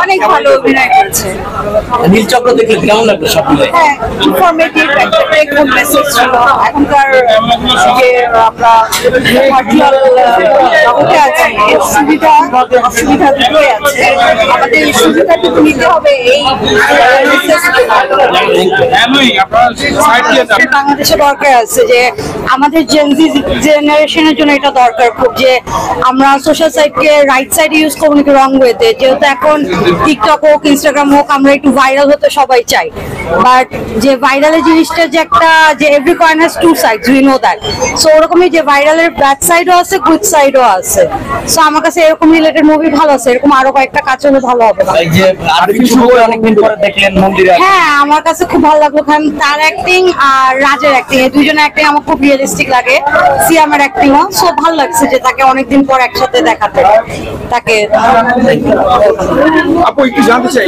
অনেক ভালো অভিনয় করেছে। নীলচক্র দেখলে কেমন লাগলো সব মিলে? হ্যাঁ, ইনফরমেটিভ একটা টেক হোম মেসেজ ছিল। এখনকার যে আমরা ভার্চুয়াল জগতে আছি, এর সুবিধা অসুবিধা দুটোই আছে। আমাদের এই সুবিধাটুকু নিতে হবে। এই বাংলাদেশে দরকার আছে যে আমাদের জেনজি জেনারেশনের জন্য এটা দরকার খুব, যে আমরা সোশ্যাল সাইটকে রাইট সাইডে ইউজ করবো নাকি রং ওয়েতে। যেহেতু এখন টিকটক হোক ইনস্টাগ্রাম হোক আমরা একটু ভাইরাল হতে সবাই চাই, বাট যে ভাইরালের জিনিসটা যে একটা যে every coin has to sides, we know that. So ওরকমই যে ভাইরালের ব্যাড সাইডও আছে, গুড সাইডও আছে। সো আমার কাছে এরকম রিলেটেড মুভি ভালো আছে, এরকম আরো কয়েকটা কাজ হলে ভালো হবে। এই যে আরবি শুভ অনেকদিন পরে দেখলেন মন্দিরে। হ্যাঁ, আমার কাছে খুব ভালো লাগলো, কারণ তার অ্যাক্টিং আর রাজের অ্যাক্টিং, এই দুজনের অ্যাক্টিং আমার খুব রিয়েলিস্টিক লাগে। সিয়ামের অ্যাক্টিংও সো ভালো লাগছে যে তাকে অনেকদিন পর একসাথে দেখাতে তাকে। আপু একটু জানতে চাই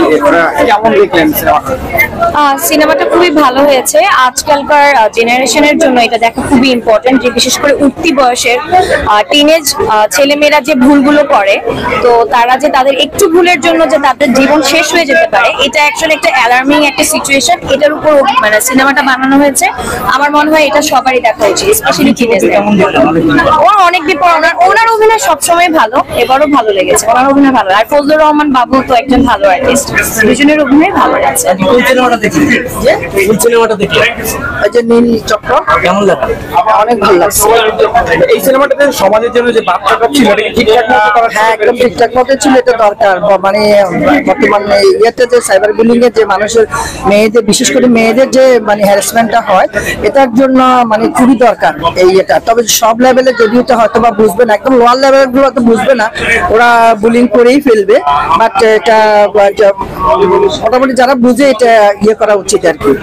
কেমন দেখলেন সিনেমাটা? সিনেমাটা খুবই ভালো হয়েছে। আজকালকার জেনারেশনের জন্য এটা দেখা খুবই ইম্পর্টেন্ট, যে বিশেষ করে উঠতি বয়সের টিনেজ ছেলেমেয়েরা যে ভুলগুলো করে, তো তারা যে তাদের একটু ভুলের জন্য যে তাদের জীবন শেষ হয়ে যেতে পারে, এটা অ্যাকচুয়ালি একটা অ্যালার্মিং একটা সিচুয়েশন। এটার উপর মানে সিনেমাটা বানানো হয়েছে। আমার মনে হয় এটা সবারই দেখা উচিত, স্পেশালি টিনেজ। ওর অনেকদিন পর ওনার অভিনয় সবসময় ভালো, এবারও ভালো লেগেছে। ওনার অভিনয় ভালো, আর ফজলুর রহমান বাবু তো একজন ভালো আর্টিস্ট, দুজনের অভিনয় ভালো লাগছে। সিনেমাটা দেখলেন? সিনেমাটা দেখলেন এই যে নীল চক্র কেমন লাগলো? অনেক ভালো লাগছে। এই সিনেমাটাতে সমাজের জন্য যে বার্তাটা ছিল এটা কি ঠিকঠাক মতো করা? হ্যাঁ, একদম ঠিকঠাক মতো ছিল, এটা দরকার। মানে বর্তমান ইয়েতে যে সাইবার বুলিং এর যে মানুষের মেয়েদের, বিশেষ করে মেয়েদের যে মানে হ্যারাসমেন্টটা হয়, এটার জন্য মানে খুবই দরকার এই এটা। তবে সব লেভেলে যদিও তো হয়তো বা বুঝবে না, একদম লোয়ার লেভেলের গুলো তো বুঝবে না, ওরা বুলিং করেই ফেলবে। বাট এটা মোটামুটি যারা বুঝে এটা ইয়ে করা উচিত আর কি।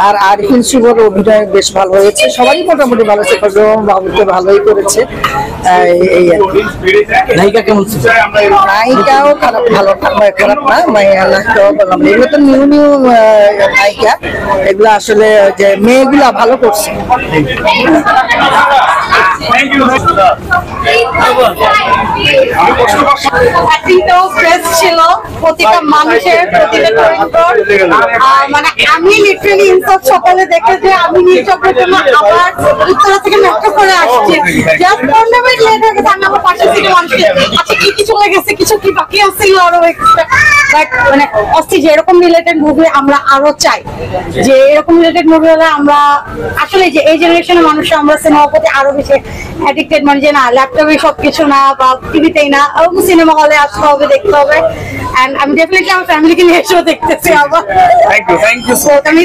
আর আরিফিন শুভর অভিনয় বেশ ভালো হয়েছে, সবারই মোটামুটি ভালো হয়েছে, বাবুকে ভালোই করেছে। এই আর কি। নায়িকা কেমন ছিল? নায়িকাও খারাপ, ভালো খারাপ না, নায়িকাও বললাম এগুলো তো নিউ নিউ নায়িকা, এগুলো আসলে যে মেয়েগুলা ভালো করছে। অ্যাক্টিংটাও ফ্রেশ ছিল, প্রতিটা মানুষের প্রতিটা চরিত্র। মানে আমি লিটারালি ইনসাফ সকালে দেখে যে আমি নীলচক্রের জন্য আবার উত্তরা থেকে মেট্রো করে আসছি, জাস্ট 15 মিনিট লেট হয়ে গেছে। আমি আমার পাশে থেকে মানুষকে আচ্ছা কি কি চলে গেছে, কিছু কি বাকি আছে আরো এক্সট্রা। বাট মানে অস্থির যে এরকম রিলেটেড মুভি আমরা আরো চাই, যে এরকম রিলেটেড মুভি হলে আমরা আসলে যে এই জেনারেশনের মানুষরা আমরা সিনেমার প্রতি আরো বেশি অ্যাডিক্টেড। মানে যে না ল্যাপটপে সবকিছু না বা টিভিতেই না, সিনেমা হলে আসতে হবে, দেখতে হবে। এন্ড আমি ডেফিনেটলি আমার ফ্যামিলিকে নিয়ে এসেও দেখতেছি আবার। থ্যাংক ইউ সো আমি